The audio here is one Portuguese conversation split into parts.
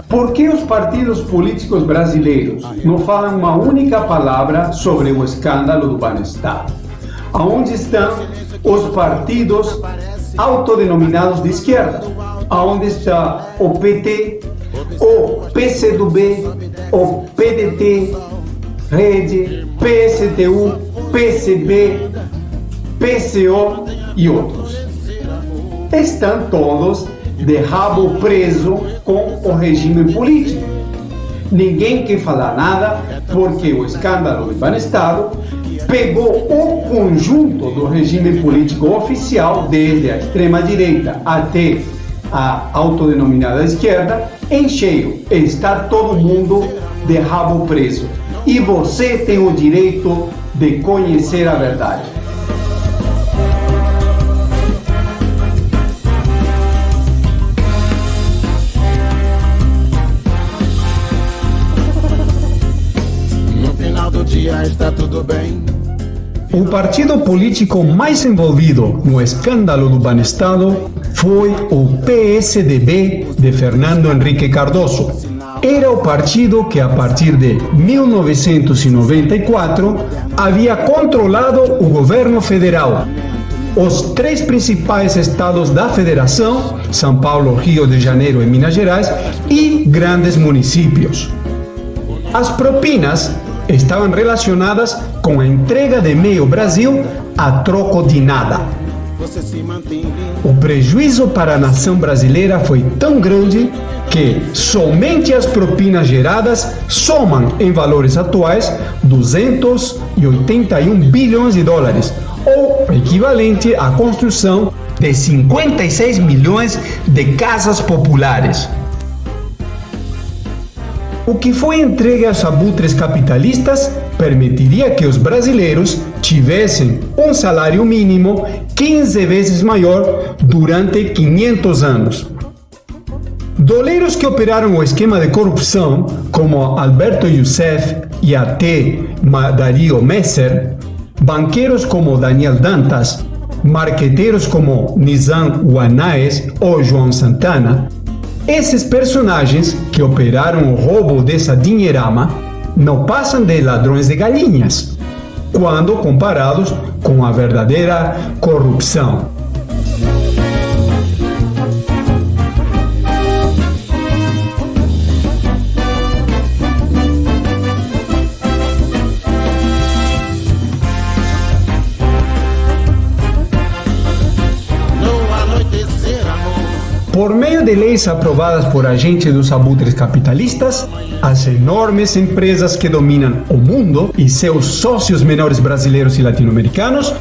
Por que os partidos políticos brasileiros não falam uma única palavra sobre o escândalo do Banestado? Aonde estão os partidos autodenominados de esquerda? Aonde está o PT, o PCdoB, o PDT, Rede, PSTU, PCB, PCO e outros? Estão todos de rabo preso com o regime político. Ninguém quer falar nada porque o escândalo do Banestado pegou o conjunto do regime político oficial, desde a extrema-direita até a autodenominada esquerda, em cheio. Está todo mundo de rabo preso. E você tem o direito de conhecer a verdade. Está tudo bem. O partido político mais envolvido no escândalo do Banestado foi o PSDB de Fernando Henrique Cardoso. Era o partido que, a partir de 1994, havia controlado o governo federal. Os três principais estados da federação, São Paulo, Rio de Janeiro e Minas Gerais, e grandes municípios. As propinas estavam relacionadas com a entrega de meio Brasil a troco de nada. O prejuízo para a nação brasileira foi tão grande que somente as propinas geradas somam, em valores atuais, 281 bilhões de dólares, ou equivalente à construção de 56 milhões de casas populares. O que foi entregue aos abutres capitalistas permitiria que os brasileiros tivessem um salário mínimo 15 vezes maior durante 500 anos. Doleiros que operaram o esquema de corrupção, como Alberto Youssef e até Dario Messer, banqueiros como Daniel Dantas, marqueteiros como Nizam Wanaes ou João Santana, esses personagens que operaram o roubo dessa dinheirama não passam de ladrões de galinhas, quando comparados com a verdadeira corrupção. Por meio de leis aprovadas por agentes dos abutres capitalistas, as enormes empresas que dominam o mundo e seus sócios menores brasileiros e latino-americanos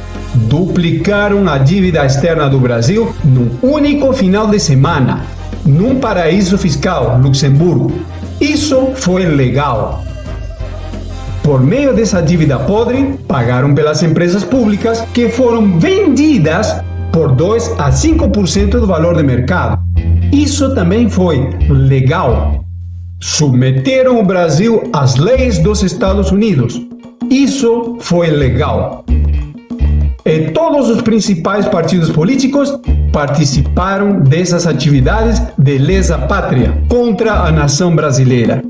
duplicaram a dívida externa do Brasil num único final de semana, num paraíso fiscal, Luxemburgo. Isso foi legal. Por meio dessa dívida podre, pagaram pelas empresas públicas que foram vendidas por 2 a 5% do valor de mercado. Isso também foi legal. Submeteram o Brasil às leis dos Estados Unidos. Isso foi legal. E todos os principais partidos políticos participaram dessas atividades de lesa pátria contra a nação brasileira.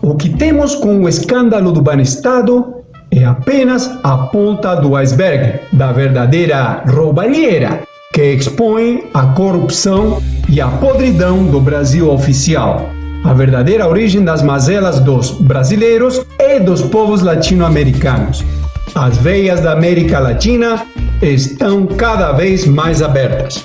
O que temos com o escândalo do Banestado é apenas a ponta do iceberg da verdadeira roubalheira que expõe a corrupção e a podridão do Brasil oficial, a verdadeira origem das mazelas dos brasileiros e dos povos latino-americanos. As veias da América Latina estão cada vez mais abertas.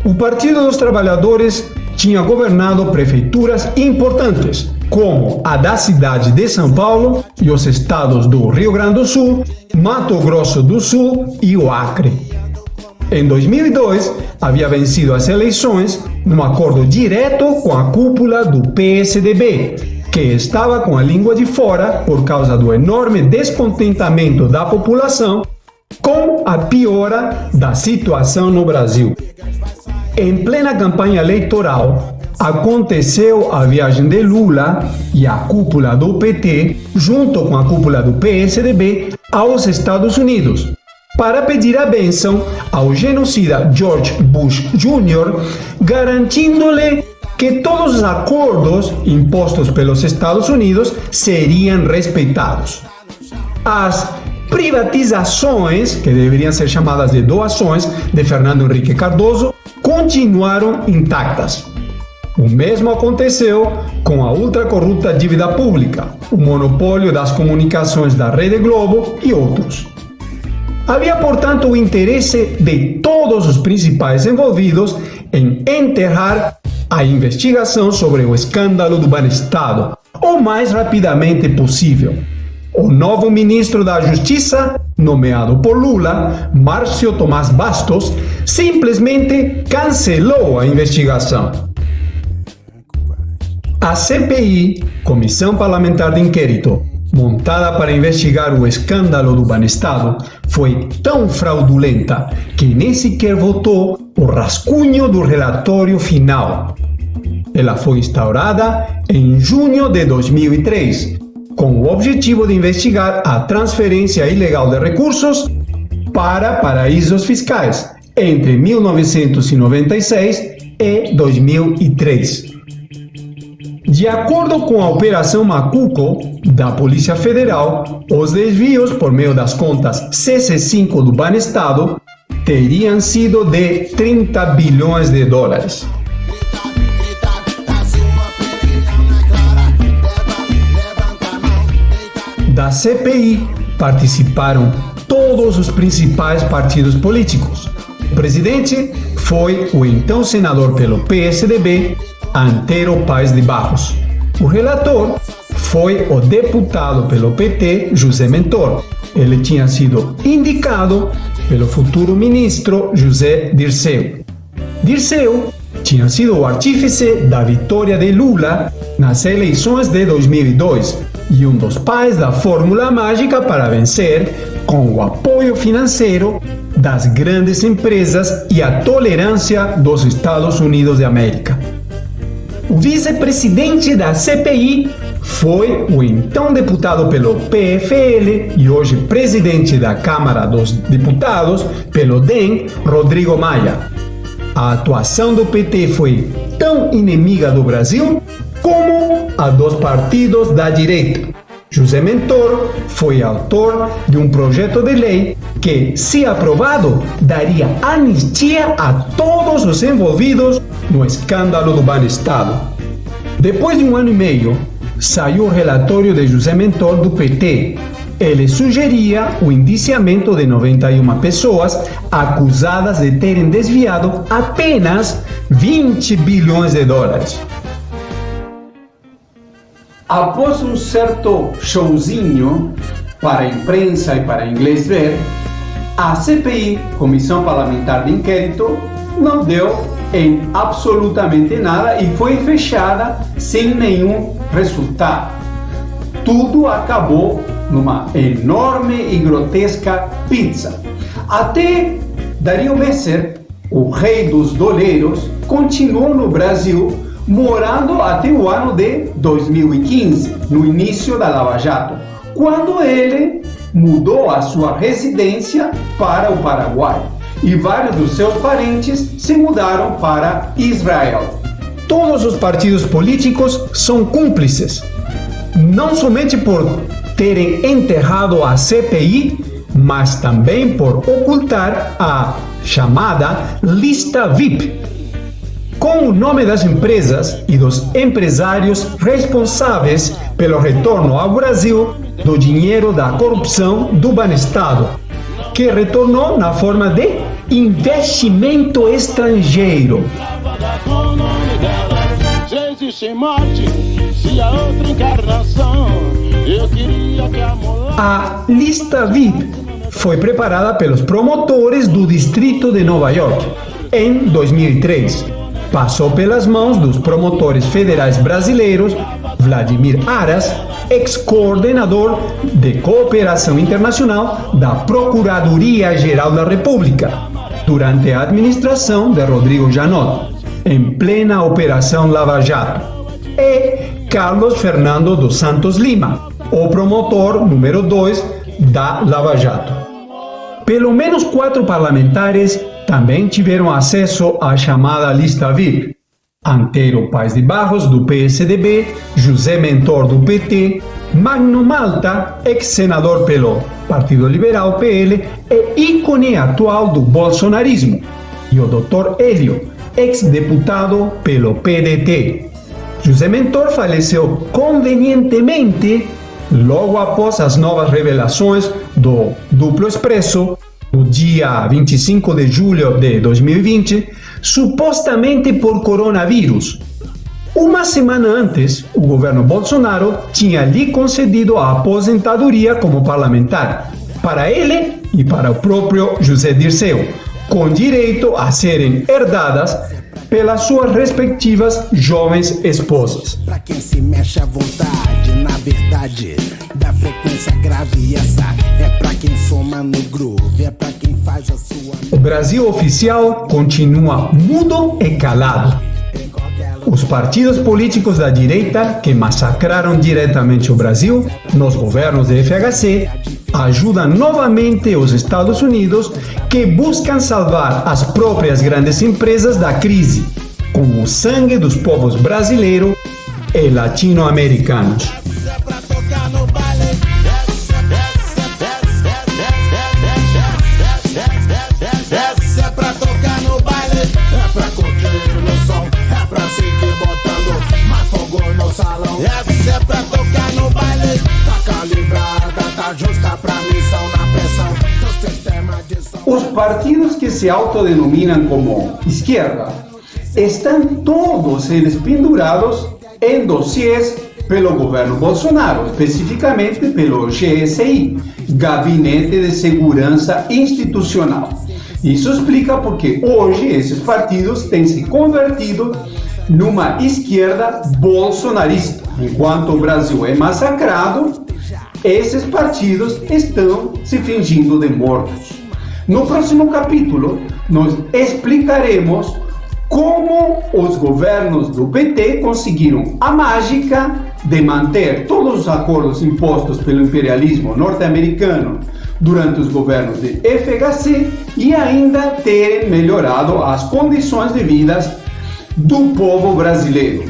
O Partido dos Trabalhadores tinha governado prefeituras importantes, como a da cidade de São Paulo e os estados do Rio Grande do Sul, Mato Grosso do Sul e o Acre. Em 2002, havia vencido as eleições num acordo direto com a cúpula do PSDB, que estava com a língua de fora por causa do enorme descontentamento da população com a piora da situação no Brasil. Em plena campanha eleitoral, aconteceu a viagem de Lula e a cúpula do PT, junto com a cúpula do PSDB, aos Estados Unidos para pedir a bênção ao genocida George Bush Jr., garantindo-lhe que todos os acordos impostos pelos Estados Unidos seriam respeitados. As privatizações, que deveriam ser chamadas de doações, de Fernando Henrique Cardoso, continuaram intactas. O mesmo aconteceu com a ultracorrupta dívida pública, o monopólio das comunicações da Rede Globo e outros. Havia, portanto, o interesse de todos os principais envolvidos em enterrar a investigação sobre o escândalo do Banestado o mais rapidamente possível. O novo ministro da Justiça, nomeado por Lula, Márcio Tomás Bastos, simplesmente cancelou a investigação. A CPI, Comissão Parlamentar de Inquérito, montada para investigar o escândalo do Banestado, foi tão fraudulenta que nem sequer votou o rascunho do relatório final. Ela foi instaurada em junho de 2003, com o objetivo de investigar a transferência ilegal de recursos para paraísos fiscais entre 1996 e 2003. De acordo com a Operação Macuco da Polícia Federal, os desvios por meio das contas CC5 do Banestado teriam sido de 30 bilhões de dólares. Da CPI participaram todos os principais partidos políticos. O presidente foi o então senador pelo PSDB, Antero Paes de Barros. O relator foi o deputado pelo PT, José Mentor. Ele tinha sido indicado pelo futuro ministro José Dirceu. Dirceu tinha sido o artífice da vitória de Lula nas eleições de 2002 e um dos pais da fórmula mágica para vencer, com o apoio financeiro das grandes empresas e a tolerância dos Estados Unidos de América. O vice-presidente da CPI foi o então deputado pelo PFL e hoje presidente da Câmara dos Deputados pelo DEM, Rodrigo Maia. A atuação do PT foi tão inimiga do Brasil como a dos partidos da direita. José Mentor foi autor de um projeto de lei que, se aprovado, daria anistia a todos os envolvidos no escândalo do Banestado. Depois de um ano e meio, saiu o relatório de José Mentor do PT. Ele sugeria o indiciamento de 91 pessoas acusadas de terem desviado apenas 20 bilhões de dólares. Após um certo showzinho para a imprensa e para inglês ver, a CPI, Comissão Parlamentar de Inquérito, não deu em absolutamente nada e foi fechada sem nenhum resultado. Tudo acabou numa enorme e grotesca pizza. Até Dario Besser, o rei dos doleiros, continuou no Brasil, morando até o ano de 2015, no início da Lava Jato, quando ele mudou a sua residência para o Paraguai e vários dos seus parentes se mudaram para Israel. Todos os partidos políticos são cúmplices, não somente por terem enterrado a CPI, mas também por ocultar a chamada lista VIP, com o nome das empresas e dos empresários responsáveis pelo retorno ao Brasil do dinheiro da corrupção do Banestado, que retornou na forma de investimento estrangeiro. A lista VIP foi preparada pelos promotores do Distrito de Nova York em 2003. Passou pelas mãos dos promotores federais brasileiros Vladimir Aras, ex-coordenador de cooperação internacional da Procuradoria-Geral da República, durante a administração de Rodrigo Janot, em plena Operação Lava Jato, e Carlos Fernando dos Santos Lima, o promotor número 2 da Lava Jato. Pelo menos 4 parlamentares também tiveram acesso à chamada lista VIP. Antero Paes de Barros, do PSDB, José Mentor, do PT, Magno Malta, ex-senador pelo Partido Liberal, PL, e ícone atual do bolsonarismo, e o Dr. Hélio, ex-deputado pelo PDT. José Mentor faleceu convenientemente logo após as novas revelações do Duplo Expresso, no dia 25 de julho de 2020, supostamente por coronavírus. Uma semana antes, o governo Bolsonaro tinha lhe concedido a aposentadoria como parlamentar, para ele e para o próprio José Dirceu, com direito a serem herdadas pelas suas respectivas jovens esposas. Pra quem se mexe à vontade, na verdade, da frequência grave, essa é pra quem soma no groove, é pra quem faz a sua... O Brasil oficial continua mudo e calado. Os partidos políticos da direita, que massacraram diretamente o Brasil nos governos de FHC, ajudam novamente os Estados Unidos, que buscam salvar as próprias grandes empresas da crise, com o sangue dos povos brasileiro e latino-americanos. Essa é pra tocar no baile, tá calibrada, tá justa pra missão na pressão do sistema de som. Os partidos que se autodenominam como esquerda estão todos eles pendurados em dossiês pelo governo Bolsonaro, especificamente pelo GSI, Gabinete de Segurança Institucional. Isso explica porque hoje esses partidos têm se convertido numa esquerda bolsonarista. Enquanto o Brasil é massacrado, esses partidos estão se fingindo de mortos. No próximo capítulo, nós explicaremos como os governos do PT conseguiram a mágica de manter todos os acordos impostos pelo imperialismo norte-americano durante os governos de FHC e ainda terem melhorado as condições de vida do povo brasileiro.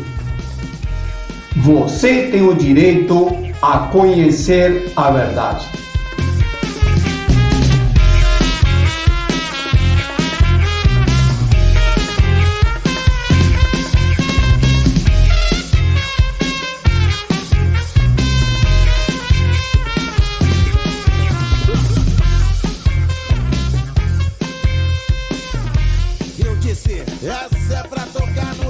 Você tem o direito a conhecer a verdade. Eu disse, essa é pra tocar no